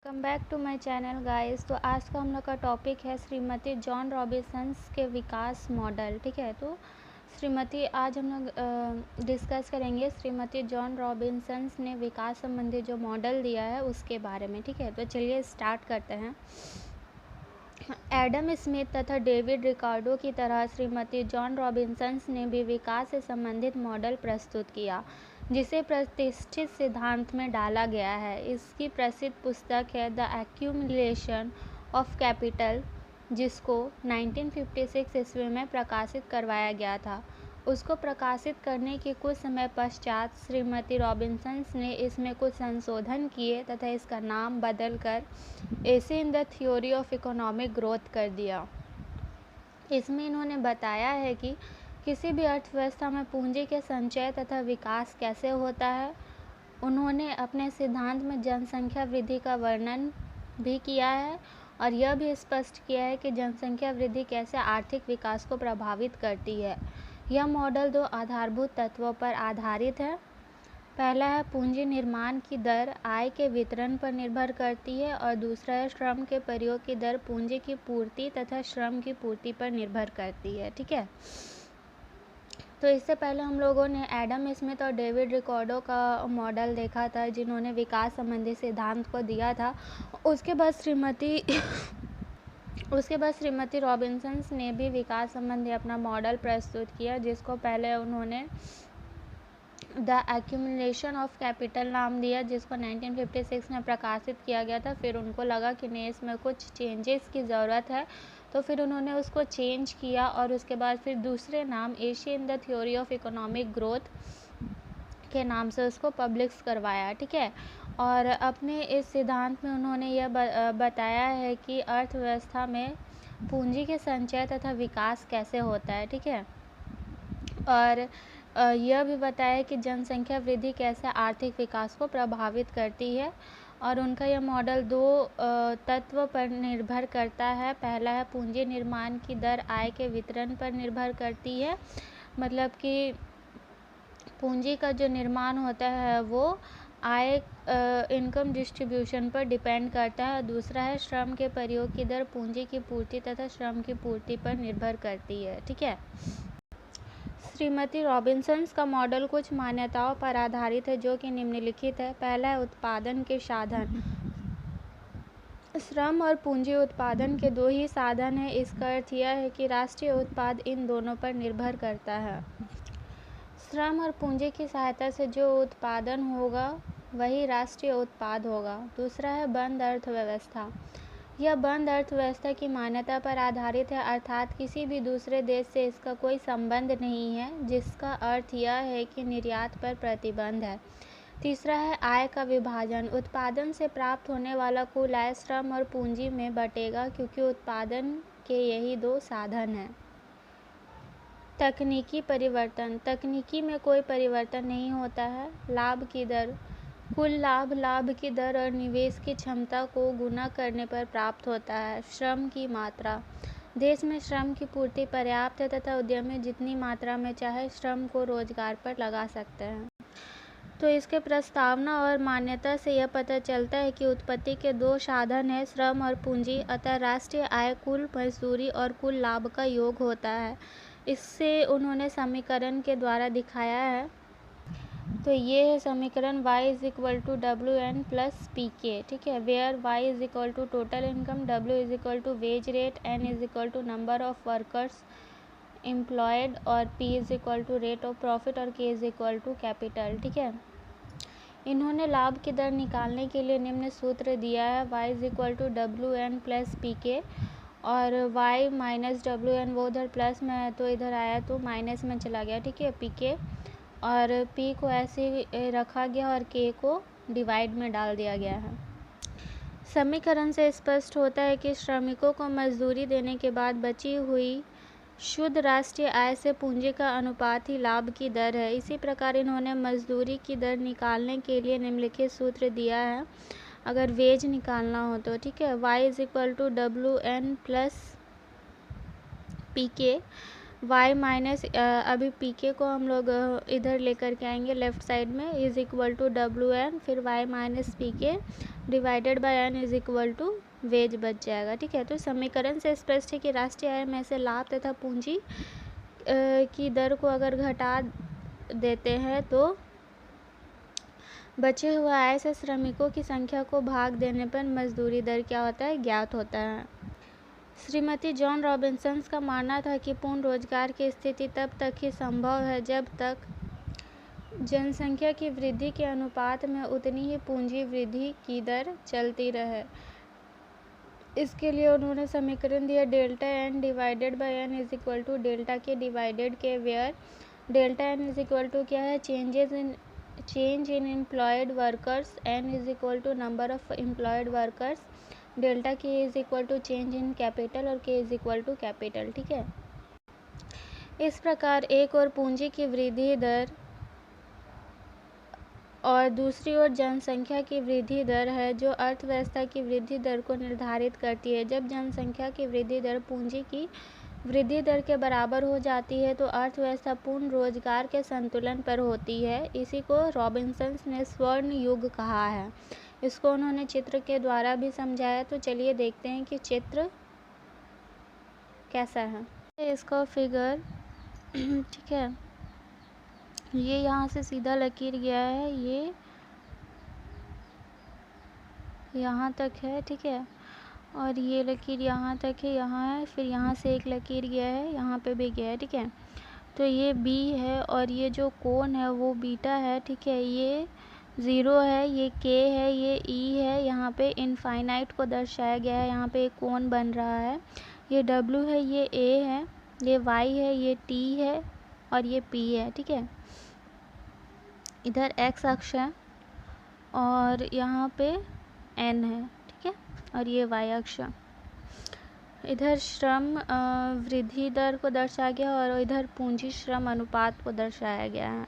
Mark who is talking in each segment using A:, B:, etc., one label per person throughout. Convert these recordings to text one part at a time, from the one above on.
A: Welcome back to my channel guys. तो आज का हम लोग का टॉपिक है श्रीमती जॉन रॉबिन्सन्स के विकास मॉडल। ठीक है, तो श्रीमती आज हम लोग डिस्कस करेंगे श्रीमती जॉन रॉबिन्सन्स ने विकास संबंधी जो मॉडल दिया है उसके बारे में। ठीक है, तो चलिए स्टार्ट करते हैं। एडम स्मिथ तथा डेविड रिकार्डो की तरह श्रीमती जॉन रॉबिन्सन्स ने भी विकास से संबंधित मॉडल प्रस्तुत किया, जिसे प्रतिष्ठित सिद्धांत में डाला गया है। इसकी प्रसिद्ध पुस्तक है द एक्यूमुलेशन ऑफ कैपिटल, जिसको 1956 ईस्वी में प्रकाशित करवाया गया था। उसको प्रकाशित करने के कुछ समय पश्चात श्रीमती रॉबिन्सन्स ने इसमें कुछ संशोधन किए तथा इसका नाम बदलकर essay in the theory of economic growth कर दिया। इसमें इन्होंने बताया है कि किसी भी अर्थव्यवस्था में पूंजी के संचय तथा विकास कैसे होता है। उन्होंने अपने सिद्धांत में जनसंख्या वृद्धि का वर्णन भी किया है और यह भी स्पष्ट किया है कि जनसंख्या वृद्धि कैसे आर्थिक विकास को प्रभावित करती है। यह मॉडल दो आधारभूत तत्वों पर आधारित है। पहला है पूंजी निर्माण की दर आय के वितरण पर निर्भर करती है और दूसरा है श्रम के प्रयोग की दर पूंजी की पूर्ति तथा श्रम की पूर्ति पर निर्भर करती है। ठीक है, तो इससे पहले हम लोगों ने एडम स्मिथ और डेविड रिकार्डो का मॉडल देखा था, जिन्होंने विकास संबंधी सिद्धांत को दिया था। उसके बाद श्रीमती रॉबिन्सन्स ने भी विकास संबंधी अपना मॉडल प्रस्तुत किया, जिसको पहले उन्होंने द एक्यूमुलेशन ऑफ कैपिटल नाम दिया, जिसको 1956 में प्रकाशित किया गया था। फिर उनको लगा कि नहीं, इसमें कुछ चेंजेस की ज़रूरत है, तो फिर उन्होंने उसको चेंज किया और उसके बाद फिर दूसरे नाम Asia in the theory of economic growth के नाम से उसको पब्लिश करवाया। ठीक है, और अपने इस सिद्धांत में उन्होंने यह बताया है कि अर्थव्यवस्था में पूंजी के संचय तथा विकास कैसे होता है। ठीक है, और यह भी बताया कि जनसंख्या वृद्धि कैसे आर्थिक विकास को प्रभावित करती है। और उनका यह मॉडल दो तत्व पर निर्भर करता है। पहला है पूंजी निर्माण की दर आय के वितरण पर निर्भर करती है, मतलब कि पूंजी का जो निर्माण होता है वो आय इनकम डिस्ट्रीब्यूशन पर डिपेंड करता है। दूसरा है श्रम के प्रयोग की दर पूंजी की पूर्ति तथा श्रम की पूर्ति पर निर्भर करती है। ठीक है, श्रीमती रॉबिन्सन्स का मॉडल कुछ मान्यताओं पर आधारित है, जो कि निम्नलिखित है। पहला है उत्पादन के साधन। श्रम और पूंजी उत्पादन के दो ही साधन हैं। इसका अर्थ यह है कि राष्ट्रीय उत्पाद इन दोनों पर निर्भर करता है। श्रम और पूंजी की सहायता से जो उत्पादन होगा वही राष्ट्रीय उत्पाद होगा। दूसरा है बंद अर्थव्यवस्था। यह बंद अर्थव्यवस्था की मान्यता पर आधारित है, अर्थात किसी भी दूसरे देश से इसका कोई संबंध नहीं है, जिसका अर्थ यह है कि निर्यात पर प्रतिबंध है। तीसरा है आय का विभाजन। उत्पादन से प्राप्त होने वाला कुल आय श्रम और पूंजी में बटेगा, क्योंकि उत्पादन के यही दो साधन हैं। तकनीकी परिवर्तन। तकनीकी में कोई परिवर्तन नहीं होता है। लाभ की दर। कुल लाभ, लाभ की दर और निवेश की क्षमता को गुणा करने पर प्राप्त होता है। श्रम की मात्रा। देश में श्रम की पूर्ति पर्याप्त है तथा उद्यमी जितनी मात्रा में चाहे श्रम को रोजगार पर लगा सकते हैं। तो इसके प्रस्तावना और मान्यता से यह पता चलता है कि उत्पत्ति के दो साधन हैं, श्रम और पूंजी, अतः राष्ट्रीय आय कुल मजदूरी और कुल लाभ का योग होता है। इससे उन्होंने समीकरण के द्वारा दिखाया है। तो ये है समीकरण y is equal to WN plus PK। ठीक है, where y is equal to total income, W is equal to wage rate, N is equal to number of workers employed और P is equal to rate of profit और K is equal to capital. ठीक है, इन्होंने लाभ की दर निकालने के लिए निम्न सूत्र दिया है। y is equal to WN plus PK, और y माइनस WN वो उधर प्लस में है तो इधर आया तो माइनस में चला गया। ठीक है, PK और P को ऐसे ही रखा गया और K को डिवाइड में डाल दिया गया है। समीकरण से स्पष्ट होता है कि श्रमिकों को मजदूरी देने के बाद बची हुई शुद्ध राष्ट्रीय आय से पूंजी का अनुपात ही लाभ की दर है। इसी प्रकार इन्होंने मजदूरी की दर निकालने के लिए निम्नलिखित सूत्र दिया है, अगर वेज निकालना हो तो। ठीक है, y is equal to WN plus PK, y minus अभी पी के को हम लोग इधर लेकर के आएंगे लेफ्ट साइड में, is equal to W N, फिर y minus P K divided by N is equal to wage बच जाएगा। ठीक है, तो समीकरण से स्पष्ट है कि राष्ट्रीय आय में से लाभ तथा पूंजी की दर को अगर घटा देते हैं तो बचे हुए आय से श्रमिकों की संख्या को भाग देने पर मजदूरी दर क्या होता है, ज्ञात होता है। श्रीमती जॉन रॉबिन्सन का मानना था कि पूर्ण रोजगार की स्थिति तब तक ही संभव है जब तक जनसंख्या की वृद्धि के अनुपात में उतनी ही पूंजी वृद्धि की दर चलती रहे। इसके लिए उन्होंने समीकरण दिया delta N divided by N is equal to delta के divided K, where delta N is equal to क्या है, change in employed workers, N is equal to number of employed workers, delta K is equal to change in capital और K is equal to capital. ठीक है, इस प्रकार एक और पूंजी की वृद्धि दर और दूसरी ओर जनसंख्या की वृद्धि दर है जो अर्थव्यवस्था की वृद्धि दर को निर्धारित करती है। जब जनसंख्या की वृद्धि दर पूंजी की वृद्धि दर के बराबर हो जाती है तो अर्थव्यवस्था पूर्ण रोजगार के संतुलन पर होती है। इसी को रॉबिन्सन ने स्वर्ण युग कहा है। इसको उन्होंने चित्र के द्वारा भी समझाया। तो चलिए देखते हैं कि चित्र कैसा है। इसका फिगर ठीक है, ये यहाँ से सीधा लकीर गया है, ये यहाँ तक है। ठीक है, और ये लकीर यहाँ तक है, यहाँ है, फिर यहाँ से एक लकीर गया है, यहाँ पे भी गया है। ठीक है, तो ये बी है और ये जो कोण है वो बीटा है। ठीक है, ये 0 है, ये के है, ये ई है, यहाँ पे इनफाइनाइट को दर्शाया गया है, यहाँ पे एक कोण बन रहा है। ये डब्ल्यू है, ये ए है, ये वाई है, ये टी है और ये पी है। ठीक है, इधर एक्स अक्ष है और यहाँ पे एन है। ठीक है, और ये वाई अक्ष। इधर श्रम वृद्धि दर को दर्शाया गया और इधर पूंजी श्रम अनुपात को दर्शाया गया है।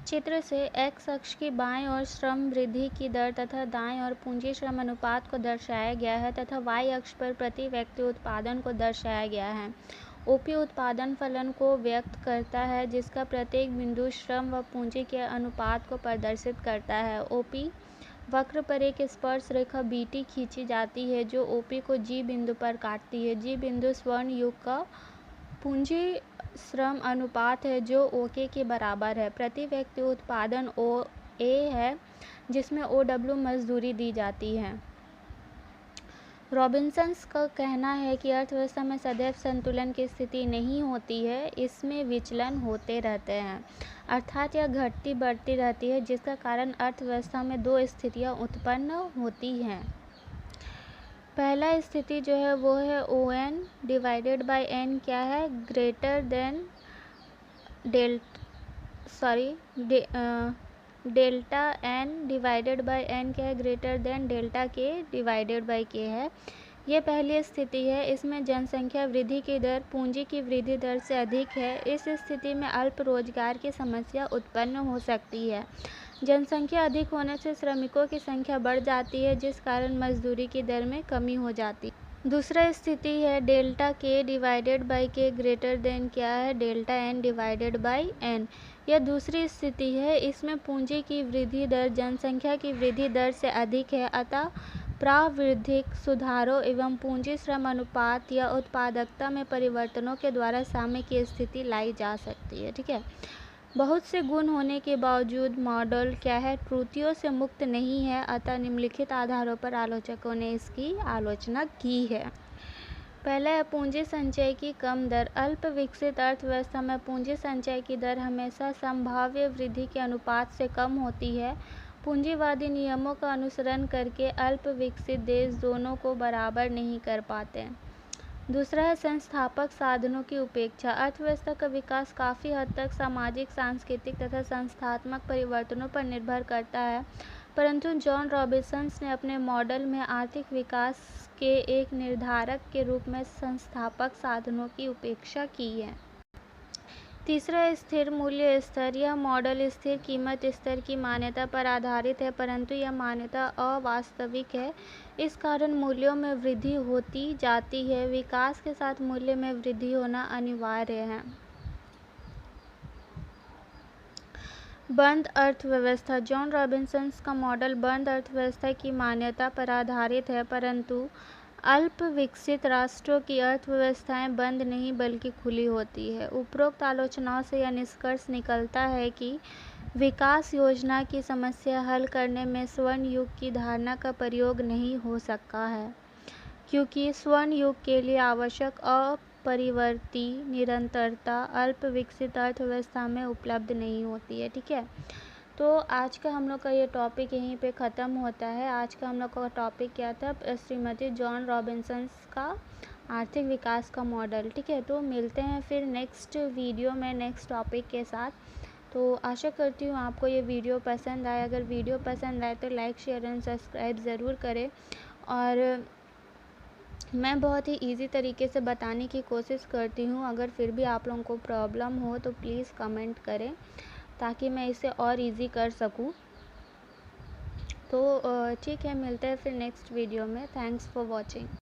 A: चित्र से एक्स अक्ष की बाएं ओर श्रम वृद्धि की दर तथा दाएं ओर पूंजी श्रम अनुपात को दर्शाया गया है तथा वाई अक्ष पर प्रति व्यक्ति उत्पादन को दर्शाया गया है। ओपी उत्पादन फलन को व्यक्त करता है जिसका प्रत्येक बिंदु श्रम व पूंजी के अनुपात को प्रदर्शित करता है। ओपी वक्र पर एक स्पर्श रेखा बीटी खींची जाती है जो ओपी को जी बिंदु पर काटती है। जी बिंदु स्वर्ण युग का पूंजी श्रम अनुपात है जो ओके के बराबर है। प्रति व्यक्ति उत्पादन ओ ए है जिसमें ओ डब्ल्यू मजदूरी दी जाती है। रॉबिन्सन का कहना है कि अर्थव्यवस्था में सदैव संतुलन की स्थिति नहीं होती है, इसमें विचलन होते रहते हैं, अर्थात यह घटती बढ़ती रहती है, जिसका कारण अर्थव्यवस्था में दो स्थितियां उत्पन्न होती हैं। पहला स्थिति जो है वो है o n divided by n क्या है, greater than delta N divided by n क्या है, ग्रेटर देन डेल्टा के डिवाइडेड बाय के है। ये पहली स्थिति है। इसमें जनसंख्या वृद्धि की दर पूंजी की वृद्धि दर से अधिक है। इस स्थिति में अल्प रोजगार की समस्या उत्पन्न हो सकती है। जनसंख्या अधिक होने से श्रमिकों की संख्या बढ़ जाती है जिस कारण मजदूरी की दर में कमी हो जाती है। दूसरा स्थिति है डेल्टा के divided by k greater than क्या है, delta N divided by n. यह दूसरी स्थिति है। इसमें पूंजी की वृद्धि दर जनसंख्या की वृद्धि दर से अधिक है, अतः प्राविधिक सुधारों एवं पूंजी श्रम अनुपात या उत्पादकता में परिवर्तनों के द्वारा साम्य की स्थिति लाई जा सकती है। ठीक है, बहुत से गुण होने के बावजूद मॉडल क्या है, त्रुटियों से मुक्त नहीं है, अतः निम्नलिखित आधारों पर आलोचकों ने इसकी आलोचना की है। पहला है पूंजी संचय की कम दर। अल्प विकसित अर्थव्यवस्था में पूंजी संचय की दर हमेशा संभाव्य वृद्धि के अनुपात से कम होती है। पूंजीवादी नियमों का अनुसरण करके अल्प विकसित देश दोनों को बराबर नहीं कर पाते। दूसरा है संस्थापक साधनों की उपेक्षा। अर्थव्यवस्था का विकास काफ़ी हद तक सामाजिक, सांस्कृतिक तथा संस्थात्मक परिवर्तनों पर निर्भर करता है, परंतु जॉन रॉबिन्सन ने अपने मॉडल में आर्थिक विकास के एक निर्धारक के रूप में संस्थापक साधनों की उपेक्षा की है। तीसरा, स्थिर मूल्य स्तर। यह मॉडल स्थिर कीमत स्तर की मान्यता पर आधारित है, परंतु यह मान्यता अवास्तविक है। इस कारण मूल्यों में वृद्धि होती जाती है। विकास के साथ मूल्य में वृद्धि होना अनिवार्य है। बंद अर्थव्यवस्था। जॉन रॉबिन्सन का मॉडल बंद अर्थव्यवस्था की मान्यता पर आधारित है, परंतु अल्प विकसित राष्ट्रों की अर्थव्यवस्थाएं बंद नहीं बल्कि खुली होती है। उपरोक्त आलोचनाओं से यह निष्कर्ष निकलता है कि विकास योजना की समस्या हल करने में स्वर्ण युग की धारणा का प्रयोग नहीं हो सकता है, क्योंकि स्वर्ण युग के लिए आवश्यक अपरिवर्ती निरंतरता अल्प विकसित अर्थव्यवस्था में उपलब्ध नहीं होती है। ठीक है, तो आज का हम लोग का ये टॉपिक यहीं पे ख़त्म होता है। आज का हम लोग का टॉपिक क्या था? श्रीमती जॉन रॉबिन्सन का आर्थिक विकास का मॉडल। ठीक है, तो मिलते हैं फिर नेक्स्ट वीडियो में नेक्स्ट टॉपिक के साथ। तो आशा करती हूँ आपको ये वीडियो पसंद आए। अगर वीडियो पसंद आए तो लाइक शेयर एंड सब्सक्राइब ज़रूर करें। और मैं बहुत ही इजी तरीके से बताने की कोशिश करती हूँ। अगर फिर भी आप लोगों को प्रॉब्लम हो तो प्लीज़ कमेंट करें, ताकि मैं इसे और इजी कर सकूं। तो ठीक है, मिलते हैं फिर नेक्स्ट वीडियो में। Thanks for watching.